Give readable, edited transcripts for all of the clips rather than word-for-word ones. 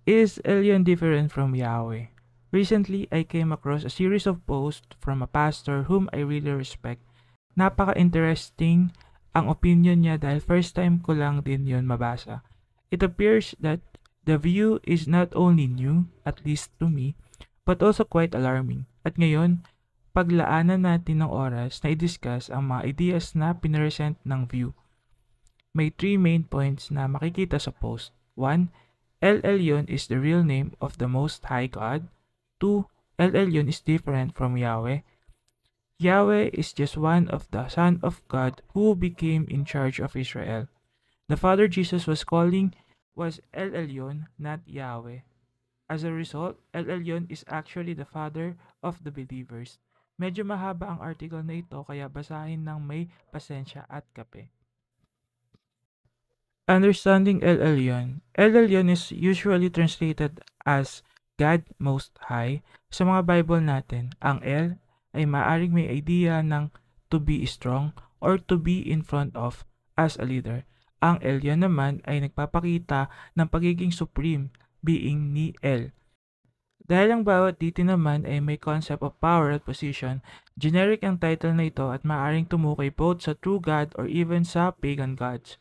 Is Elyon different from Yahweh? Recently, I came across a series of posts from a pastor whom I really respect. Napaka-interesting ang opinion niya dahil first time ko lang din yon mabasa. It appears that the view is not only new, at least to me, but also quite alarming. At ngayon, paglaanan natin ng oras na i-discuss ang mga ideas na pinaresent ng view. May 3 main points na makikita sa post. 1. El Elyon is the real name of the Most High God. 2. El Elyon is different from Yahweh. Yahweh is just one of the Son of God who became in charge of Israel. The Father Jesus was calling was El Elyon, not Yahweh. As a result, El Elyon is actually the Father of the believers. Medyo mahaba ang article na ito kaya basahin ng may pasensya at kape. Understanding El Elyon. El Elyon is usually translated as God Most High. Sa mga Bible natin, ang El ay maaaring may idea ng to be strong or to be in front of as a leader. Ang Elyon naman ay nagpapakita ng pagiging supreme being ni El. Dahil ang bawat deity naman ay may concept of power at position, generic ang title na ito at maaaring tumukoy both sa true God or even sa pagan gods.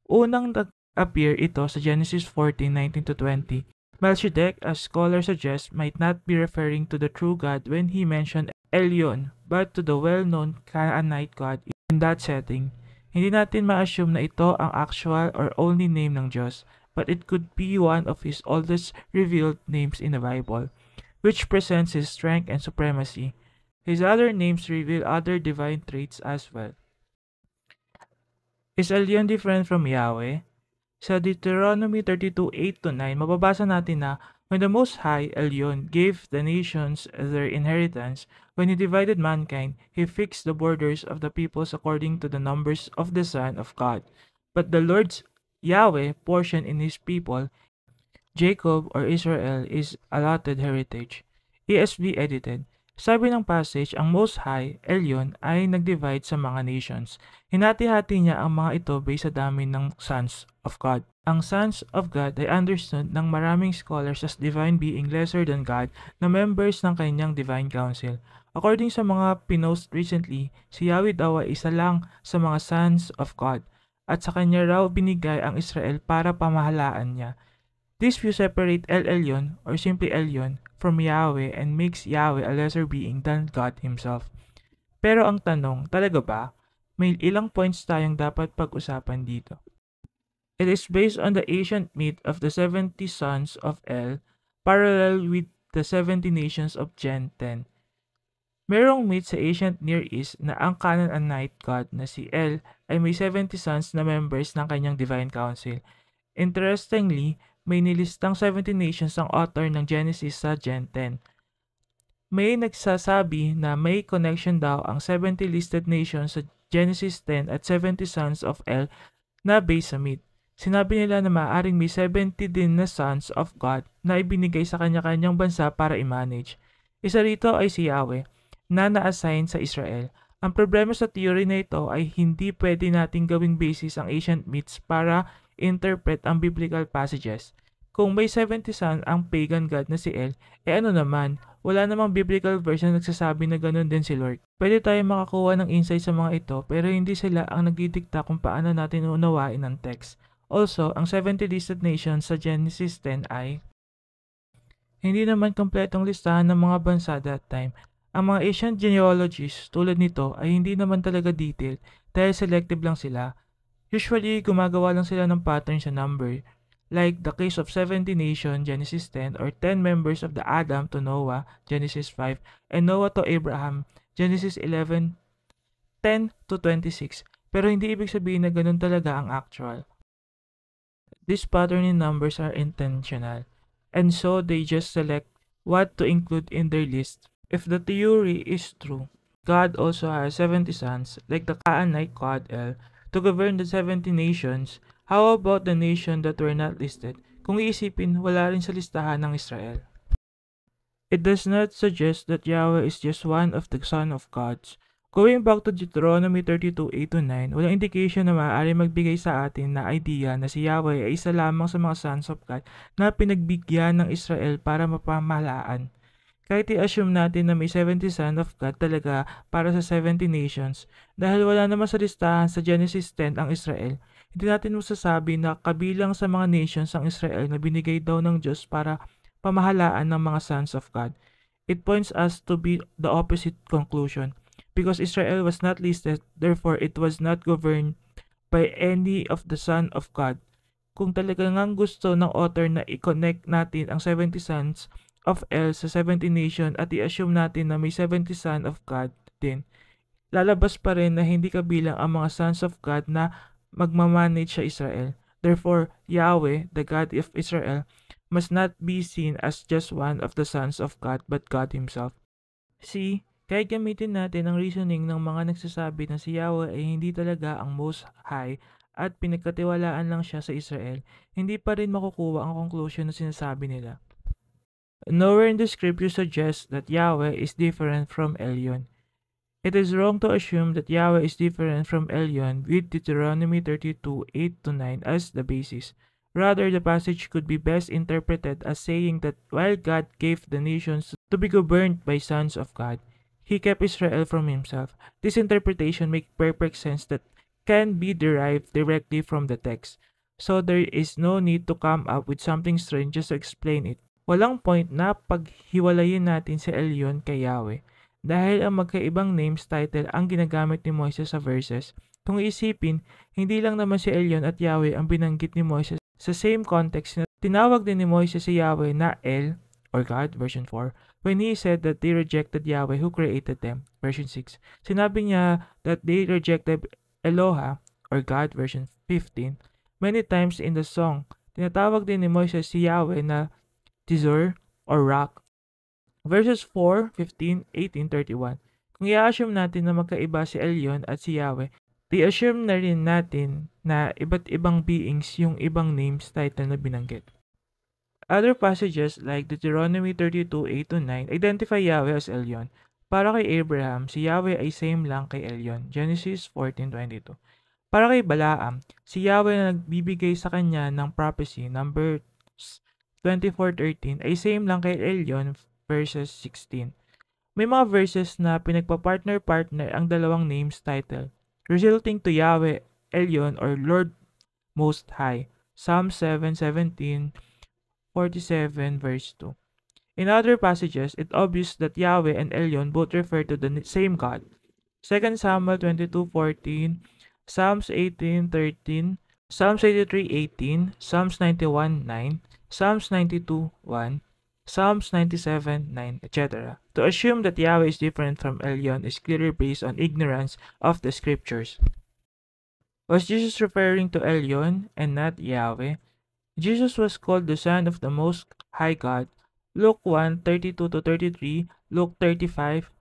Unang nag-appear ito sa Genesis 14:19-20. Melchizedek, as scholars suggest, might not be referring to the true God when he mentioned Elyon, but to the well-known Canaanite god in that setting. Hindi natin ma-assume na ito ang actual or only name ng Diyos, but it could be one of his oldest revealed names in the Bible, which presents his strength and supremacy. His other names reveal other divine traits as well. Is Elyon different from Yahweh? Sa Deuteronomy 32:8-9, mababasa natin na when the Most High, Elyon, gave the nations their inheritance, when he divided mankind, he fixed the borders of the peoples according to the numbers of the Son of God. But the Lord's Yahweh portion in his people, Jacob or Israel, is allotted heritage. ESV edited. Sabi ng passage, ang Most High, Elyon, ay nag-divide sa mga nations. Hinati-hati niya ang mga ito based sa dami ng sons of God. Ang sons of God ay understood ng maraming scholars as divine being lesser than God na members ng kanyang divine council. According sa mga pinost recently, si Yahweh daw ay isa lang sa mga sons of God at sa kanya raw binigay ang Israel para pamahalaan niya. This view separate El Elyon or simply Elyon from Yahweh and makes Yahweh a lesser being than God himself. Pero ang tanong, talaga ba? May ilang points tayong dapat pag-usapan dito. It is based on the ancient myth of the 70 sons of El, parallel with the 70 nations of Gen 10. Merong myth sa ancient Near East na ang Canaanite god na si El ay may 70 sons na members ng kanyang divine council. Interestingly, may nilistang 70 nations ang author ng Genesis sa Gen 10. May nagsasabi na may connection daw ang 70 listed nations sa Genesis 10 at 70 sons of El na based sa myth. Sinabi nila na maaaring may 70 din na sons of God na ibinigay sa kanya-kanyang bansa para i-manage. Isa rito ay si Yahweh na na-assign sa Israel. Ang problema sa theory na ito ay hindi pwede nating gawing basis ang ancient myths para interpret ang biblical passages. Kung may 70 son ang pagan god na si El, ano naman, wala namang biblical verse na nagsasabi na ganun din si Lord. Pwede tayo makakuha ng insight sa mga ito pero hindi sila ang nagdidikta kung paano natin unawain ang text. Also, ang 70 listed nations sa Genesis 10 ay hindi naman kompletong listahan ng mga bansa that time. Ang mga ancient genealogies tulad nito ay hindi naman talaga detailed dahil selective lang sila. Usually, gumagawa lang sila ng pattern sa number, like the case of 70 nations, Genesis 10, or 10 members of the Adam to Noah, Genesis 5, and Noah to Abraham, Genesis 11, 10 to 26. Pero hindi ibig sabihin na ganun talaga ang actual. This pattern in numbers are intentional, and so they just select what to include in their list. If the theory is true, God also has 70 sons, like the Canaanite god El, to govern the 70 nations. How about the nation that were not listed? Kung iisipin, wala rin sa listahan ng Israel. It does not suggest that Yahweh is just one of the son of gods, Going back to Deuteronomy 32:8-9, walang indication na maaari magbigay sa atin na idea na si Yahweh ay isa lamang sa mga sons of God na pinagbigyan ng Israel para mapamahalaan. Kahit i-assume natin na may 70 Son of God talaga para sa 70 nations, dahil wala naman sa listahan sa Genesis 10 ang Israel, hindi natin masasabi na kabilang sa mga nations ang Israel na binigay daw ng Diyos para pamahalaan ng mga sons of God. It points us to be the opposite conclusion. Because Israel was not listed, therefore it was not governed by any of the Son of God. Kung talaga ngang gusto ng author na i-connect natin ang 70 sons of El sa 70 nation at i-assume natin na may 70 son of God din, lalabas pa rin na hindi kabilang ang mga sons of God na magmamanage sa Israel. Therefore, Yahweh, the God of Israel, must not be seen as just one of the sons of God but God Himself. See, kahit gamitin natin ang reasoning ng mga nagsasabi na si Yahweh ay hindi talaga ang Most High at pinagkatiwalaan lang siya sa Israel, hindi pa rin makukuha ang conclusion na sinasabi nila. Nowhere in the scripture suggests that Yahweh is different from Elyon. It is wrong to assume that Yahweh is different from Elyon with Deuteronomy 32:8-9 as the basis. Rather, the passage could be best interpreted as saying that while God gave the nations to be governed by sons of God, He kept Israel from Himself. This interpretation makes perfect sense that can be derived directly from the text, so there is no need to come up with something strange just to explain it. Walang point na paghiwalayin natin si Elyon kay Yahweh, dahil ang magkaibang names title ang ginagamit ni Moises sa verses. Kung isipin, hindi lang naman si Elyon at Yahweh ang binanggit ni Moises sa same context na tinawag din ni Moises si Yahweh na El or God, version 4, when he said that they rejected Yahweh who created them, version 6. Sinabi niya that they rejected Eloha or God, version 15. Many times in the song, tinatawag din ni Moises si Yahweh na Tizor or Rock. Verses 4, 15, 18, 31. Kung i-assume natin na magkaiba si Elyon at si Yahweh, i-assume na rin natin na iba't ibang beings yung ibang names title na binanggit. Other passages like Deuteronomy 32:8-9 identify Yahweh as Elyon. Para kay Abraham, si Yahweh ay same lang kay Elyon, Genesis 14:22. Para kay Balaam, si Yahweh na nagbibigay sa kanya ng prophecy, Numbers 24:13, ay same lang kay Elyon, verses 16. May mga verses na pinagpa-partner-partner ang dalawang names title, resulting to Yahweh, Elyon, or Lord Most High, Psalm 7:17, 47, verse 2. In other passages, it's obvious that Yahweh and Elyon both refer to the same God. 2 Samuel 22:14, Psalms 18:13, Psalms 83:18, Psalms 91:9, Psalms 92:1, Psalms 97:9, etc. To assume that Yahweh is different from Elyon is clearly based on ignorance of the scriptures. Was Jesus referring to Elyon and not Yahweh? Jesus was called the Son of the Most High God. Luke 1:32-33, Luke 35,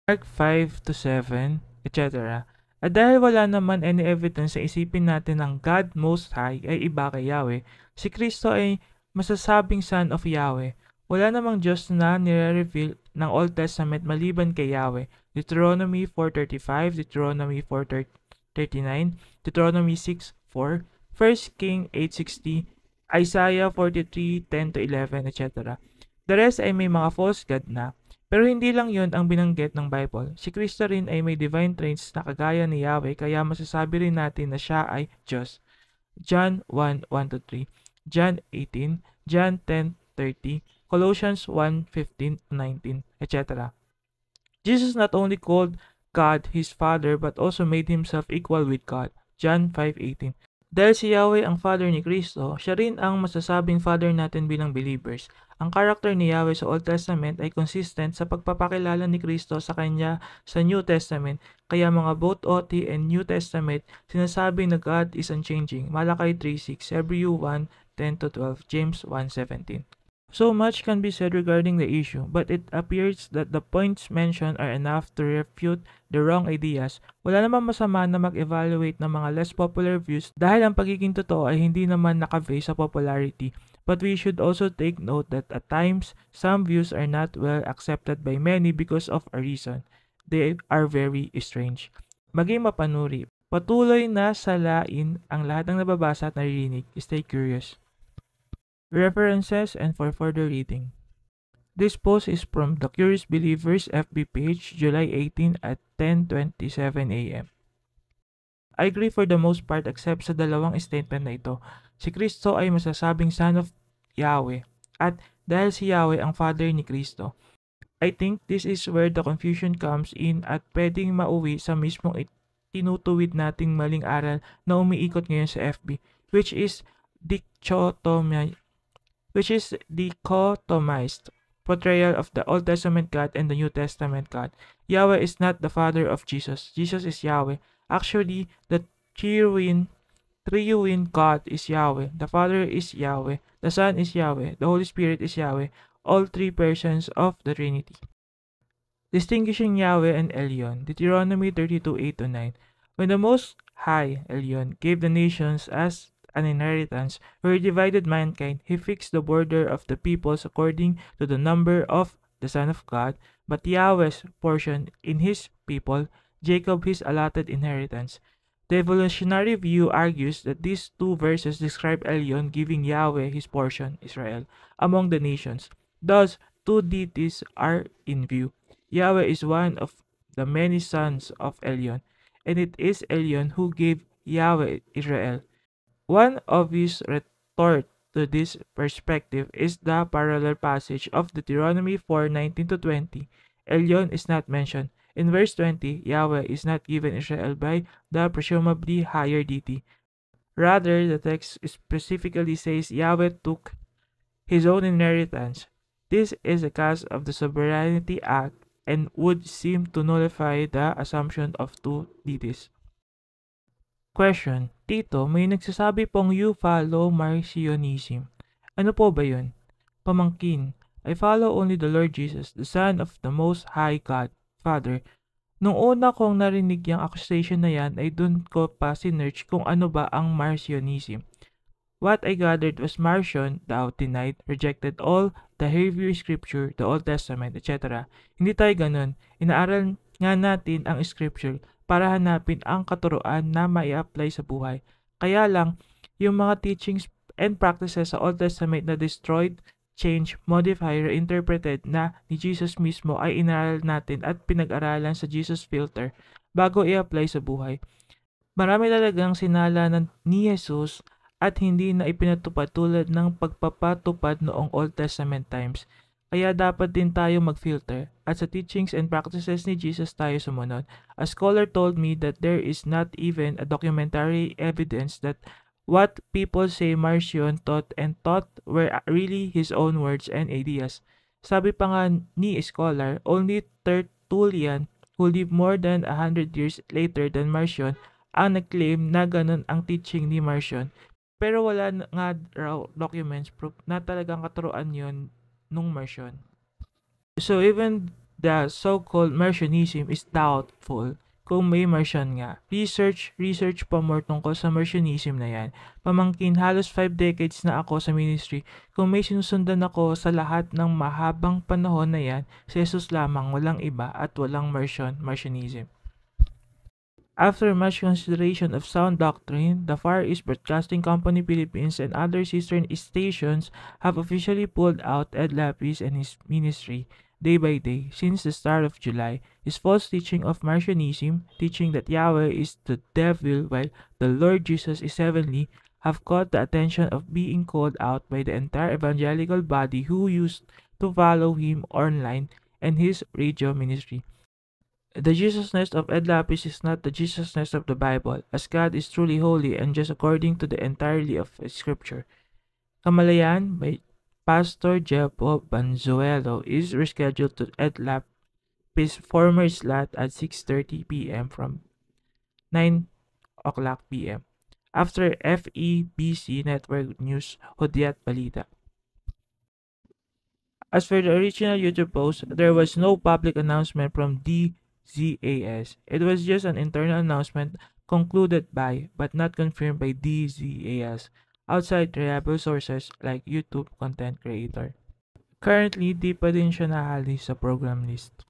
Mark 5-7, etc. At dahil wala naman any evidence sa isipin natin ng God Most High ay iba kay Yahweh, si Kristo ay masasabing Son of Yahweh. Wala namang Diyos na nire-reveal ng Old Testament maliban kay Yahweh. Deuteronomy 4:35, Deuteronomy 4:39, Deuteronomy 6:4, 1 King 8:60, Isaiah 43:10-11, etc. The rest ay may mga false god na. Pero hindi lang yon ang binanggit ng Bible. Si Kristo rin ay may divine traits na kagaya ni Yahweh kaya masasabi rin natin na siya ay Diyos. John 1:1-3, John 18, John 10:30, Colossians 1:15-19, etc. Jesus not only called God His Father but also made Himself equal with God. John 5:18. Dahil si Yahweh ang Father ni Kristo, siya rin ang masasabing Father natin bilang believers. Ang karakter ni Yahweh sa Old Testament ay consistent sa pagpapakilala ni Kristo sa Kanya sa New Testament, kaya mga both OT and New Testament sinasabi na God is unchanging. Malakay 3:6, Hebrew 1:10-12, James 1:17. So much can be said regarding the issue, but it appears that the points mentioned are enough to refute the wrong ideas. Wala namang masama na mag-evaluate ng mga less popular views dahil ang pagiging totoo ay hindi naman naka-base sa popularity. But we should also take note that at times, some views are not well accepted by many because of a reason. they are very strange. Maging mapanuri. Patuloy na salain ang lahat ng nababasa at naririnig. Stay curious. References and for further reading. This post is from the Curious Believers FB page, July 18 at 10:27 a.m. I agree for the most part except sa dalawang statement na ito. Si Kristo ay masasabing Son of Yahweh at dahil si Yahweh ang Father ni Kristo. I think this is where the confusion comes in at pwedeng mauwi sa mismong tinutuwid nating maling aral na umiikot ngayon sa FB, which is dichotomized portrayal of the Old Testament God and the New Testament God. Yahweh is not the father of Jesus. Jesus is Yahweh. Actually, the triune God is Yahweh. The Father is Yahweh. The Son is Yahweh. The Holy Spirit is Yahweh. All three persons of the Trinity. Distinguishing Yahweh and Elyon, Deuteronomy 32:8-9. When the Most High, Elyon, gave the nations as an inheritance, where he divided mankind, he fixed the border of the peoples according to the number of the Son of God, but Yahweh's portion in his people, Jacob his allotted inheritance. The evolutionary view argues that these two verses describe Elyon giving Yahweh his portion, Israel, among the nations. Thus, two deities are in view. Yahweh is one of the many sons of Elyon, and it is Elyon who gave Yahweh Israel. One obvious retort to this perspective is the parallel passage of Deuteronomy 4:19-20. Elyon is not mentioned. In verse 20, Yahweh is not given Israel by the presumably higher deity. Rather, the text specifically says Yahweh took his own inheritance. This is a cause of the Sovereignty Act and would seem to nullify the assumption of two deities. Question. Tito, may nagsasabi pong you follow Marcionism. Ano po ba yun? Pamangkin. I follow only the Lord Jesus, the Son of the Most High God, Father. Nung una kong narinig yung accusation na yan ay dun ko pa sinerch kung ano ba ang Marcionism. What I gathered was Marcion, the out-denied, rejected all the Hebrew Scripture, the Old Testament, etc. Hindi tayo ganun. Inaaral nga natin ang Scripture para hanapin ang katuruan na mai-apply sa buhay. Kaya lang, yung mga teachings and practices sa Old Testament na destroyed, changed, modified, reinterpreted na ni Jesus mismo ay inaral natin at pinag-aralan sa Jesus filter bago i-apply sa buhay. Marami talagang sinala ni Jesus at hindi na ipinatupad tulad ng pagpapatupad noong Old Testament times. Kaya dapat din tayo mag-filter at sa teachings and practices ni Jesus tayo sumunod. A scholar told me that there is not even a documentary evidence that what people say Marcion taught were really his own words and ideas. Sabi pa nga ni scholar, only Tertullian, who lived more than 100 years later than Marcion, ang nag-claim na ganun ang teaching ni Marcion. Pero wala nga raw documents proof na talagang katuruan yon nung Marcion. So even the so-called Marcionism is doubtful kung may Marcion nga. Research pa more tungkol sa Marcionism na yan. Pamangkin, halos 5 decades na ako sa ministry. Kung may sinusundan ako sa lahat ng mahabang panahon na yan, si Jesus lamang, walang iba at walang Marcionism. After much consideration of sound doctrine, the Far East Broadcasting Company Philippines and other sister stations have officially pulled out Ed Lapis and his ministry day by day since the start of July. His false teaching of Marcionism, teaching that Yahweh is the devil while the Lord Jesus is heavenly, have caught the attention of being called out by the entire evangelical body who used to follow him online and his radio ministry. The Jesusness of Ed Lapis is not the Jesusness of the Bible, as God is truly holy and just according to the entirety of Scripture. Kamalayan by Pastor Jepo Banzuelo is rescheduled to Ed Lapis' former slot at 6:30 p.m. from 9 o'clock p.m. after FEBC Network News Hudyat Balita. As for the original YouTube post, there was no public announcement from DZAS. It was just an internal announcement concluded by, but not confirmed by DZAS, outside reliable sources like YouTube content creator. Currently, di pa din siya nahali sa program list.